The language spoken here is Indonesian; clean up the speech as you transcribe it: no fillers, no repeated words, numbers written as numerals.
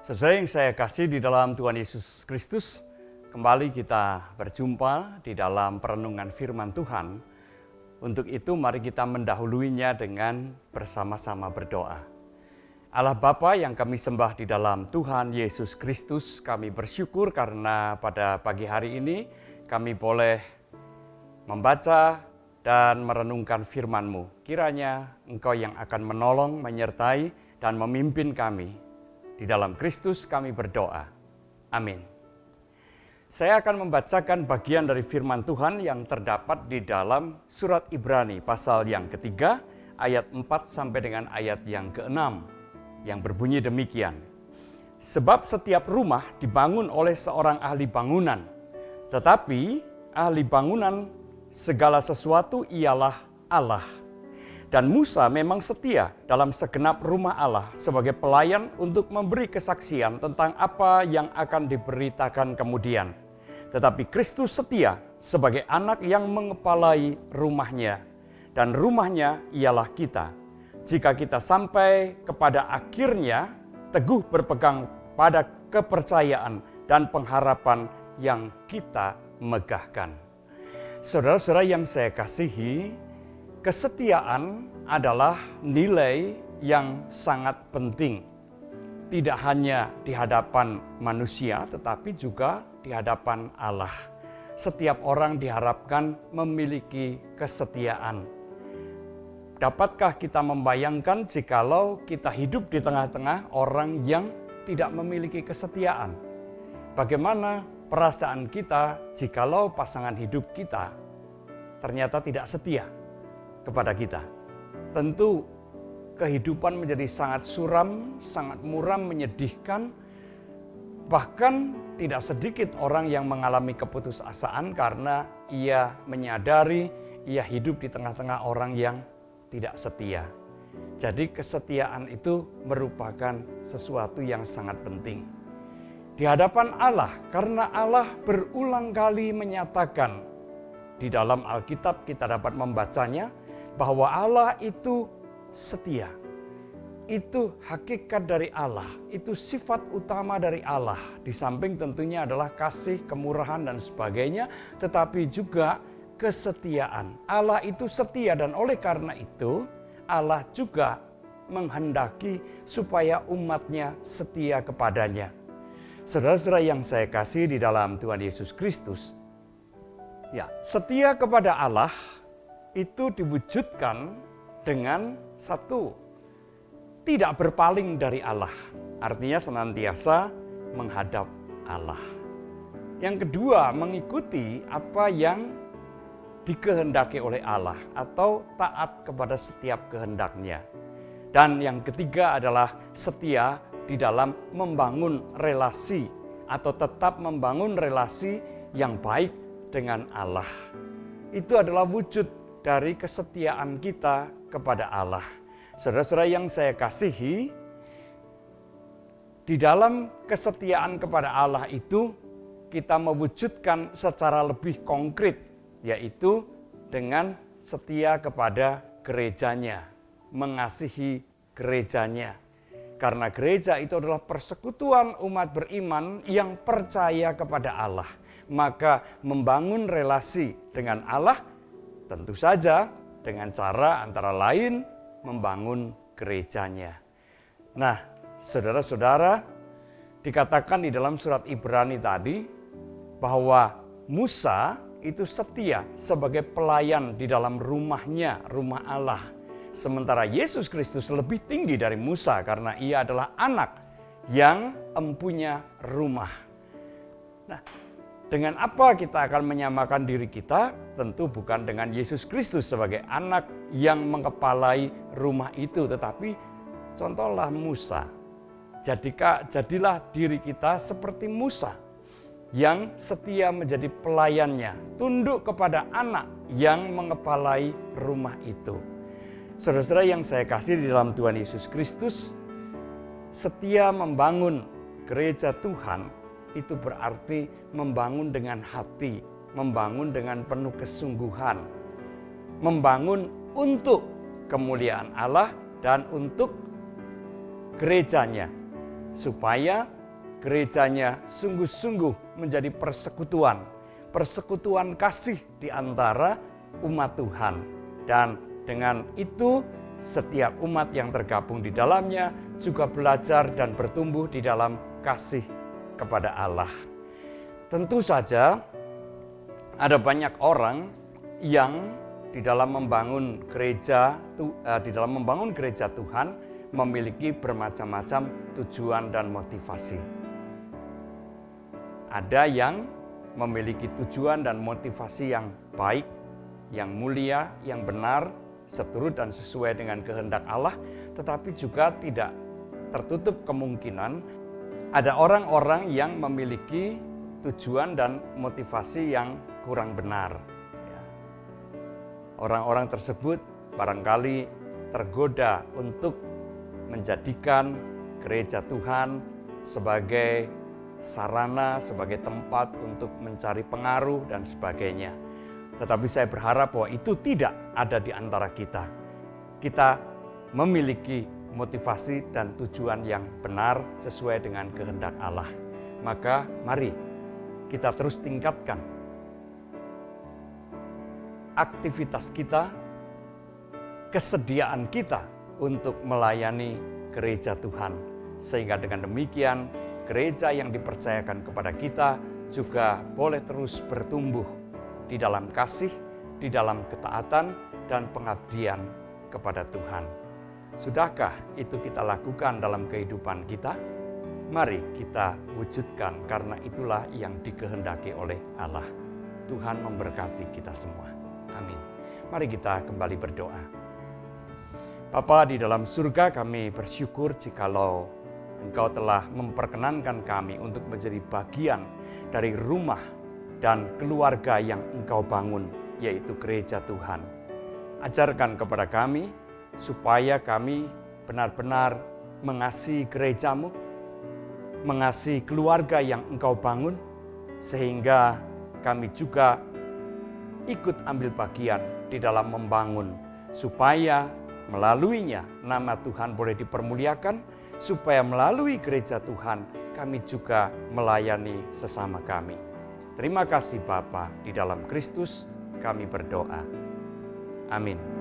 Sesuai yang saya kasih di dalam Tuhan Yesus Kristus, kembali kita berjumpa di dalam perenungan firman Tuhan. Untuk itu mari kita mendahuluinya dengan bersama-sama berdoa. Allah Bapa yang kami sembah di dalam Tuhan Yesus Kristus, kami bersyukur karena pada pagi hari ini kami boleh membaca dan merenungkan firman-Mu. Kiranya Engkau yang akan menolong, menyertai, dan memimpin kami. Di dalam Kristus kami berdoa. Amin. Saya akan membacakan bagian dari firman Tuhan yang terdapat di dalam surat Ibrani pasal yang ketiga, ayat 4 sampai dengan ayat yang ke-6, yang berbunyi demikian. Sebab setiap rumah dibangun oleh seorang ahli bangunan, tetapi ahli bangunan segala sesuatu ialah Allah. Dan Musa memang setia dalam segenap rumah Allah sebagai pelayan untuk memberi kesaksian tentang apa yang akan diberitakan kemudian. Tetapi Kristus setia sebagai anak yang mengepalai rumahnya. Dan rumahnya ialah kita. Jika kita sampai kepada akhirnya, teguh berpegang pada kepercayaan dan pengharapan yang kita megahkan. Saudara-saudara yang saya kasihi, kesetiaan adalah nilai yang sangat penting. Tidak hanya di hadapan manusia, tetapi juga di hadapan Allah. Setiap orang diharapkan memiliki kesetiaan. Dapatkah kita membayangkan jikalau kita hidup di tengah-tengah orang yang tidak memiliki kesetiaan? Bagaimana perasaan kita jikalau pasangan hidup kita ternyata tidak setia kepada kita? Tentu kehidupan menjadi sangat suram, sangat muram, menyedihkan. Bahkan tidak sedikit orang yang mengalami keputusasaan karena ia menyadari ia hidup di tengah-tengah orang yang tidak setia. Jadi kesetiaan itu merupakan sesuatu yang sangat penting di hadapan Allah, karena Allah berulang kali menyatakan di dalam Alkitab, kita dapat membacanya bahwa Allah itu setia. Itu hakikat dari Allah, itu sifat utama dari Allah. Di samping tentunya adalah kasih, kemurahan, dan sebagainya, tetapi juga kesetiaan. Allah itu setia, dan oleh karena itu Allah juga menghendaki supaya umatnya setia kepadanya. Saudara-saudara yang saya kasih di dalam Tuhan Yesus Kristus, ya, setia kepada Allah itu diwujudkan dengan satu, tidak berpaling dari Allah. Artinya senantiasa menghadap Allah. Yang kedua, mengikuti apa yang dikehendaki oleh Allah atau taat kepada setiap kehendaknya. Dan yang ketiga adalah setia di dalam membangun relasi atau tetap membangun relasi yang baik dengan Allah. Itu adalah wujud dari kesetiaan kita kepada Allah. Saudara-saudara yang saya kasihi, di dalam kesetiaan kepada Allah itu kita mewujudkan secara lebih konkret, yaitu dengan setia kepada gerejanya, mengasihi gerejanya. Karena gereja itu adalah persekutuan umat beriman yang percaya kepada Allah. Maka membangun relasi dengan Allah tentu saja dengan cara antara lain membangun gerejanya. Nah, saudara-saudara, dikatakan di dalam surat Ibrani tadi bahwa Musa itu setia sebagai pelayan di dalam rumahnya, rumah Allah. Sementara Yesus Kristus lebih tinggi dari Musa karena ia adalah anak yang empunya rumah. Nah, dengan apa kita akan menyamakan diri kita? Tentu bukan dengan Yesus Kristus sebagai anak yang mengepalai rumah itu, tetapi contohlah Musa. Jadilah diri kita seperti Musa yang setia menjadi pelayannya, tunduk kepada anak yang mengepalai rumah itu. Saudara-saudara yang saya kasih di dalam Tuhan Yesus Kristus, setia membangun gereja Tuhan itu berarti membangun dengan hati, membangun dengan penuh kesungguhan, membangun untuk kemuliaan Allah dan untuk gerejanya, supaya gerejanya sungguh-sungguh menjadi persekutuan kasih di antara umat Tuhan. Dan dengan itu setiap umat yang tergabung di dalamnya juga belajar dan bertumbuh di dalam kasih kepada Allah. Tentu saja ada banyak orang yang di dalam membangun gereja Tuhan memiliki bermacam-macam tujuan dan motivasi. Ada yang memiliki tujuan dan motivasi yang baik, yang mulia, yang benar, seturut dan sesuai dengan kehendak Allah, tetapi juga tidak tertutup kemungkinan ada orang-orang yang memiliki tujuan dan motivasi yang kurang benar. Orang-orang tersebut barangkali tergoda untuk menjadikan gereja Tuhan sebagai sarana, sebagai tempat untuk mencari pengaruh dan sebagainya. Tetapi saya berharap bahwa itu tidak ada di antara kita. Kita memiliki motivasi dan tujuan yang benar sesuai dengan kehendak Allah. Maka mari kita terus tingkatkan aktivitas kita, kesediaan kita untuk melayani gereja Tuhan. Sehingga dengan demikian gereja yang dipercayakan kepada kita juga boleh terus bertumbuh di dalam kasih, di dalam ketaatan dan pengabdian kepada Tuhan. Sudahkah itu kita lakukan dalam kehidupan kita? Mari kita wujudkan karena itulah yang dikehendaki oleh Allah. Tuhan memberkati kita semua. Amin. Mari kita kembali berdoa. Bapa di dalam surga, kami bersyukur jikalau Engkau telah memperkenankan kami untuk menjadi bagian dari rumah dan keluarga yang Engkau bangun, yaitu gereja Tuhan. Ajarkan kepada kami supaya kami benar-benar mengasihi gereja-Mu, mengasihi keluarga yang Engkau bangun, sehingga kami juga ikut ambil bagian di dalam membangun, supaya melaluinya nama Tuhan boleh dipermuliakan, supaya melalui gereja Tuhan kami juga melayani sesama kami. Terima kasih Bapa, di dalam Kristus kami berdoa. Amin.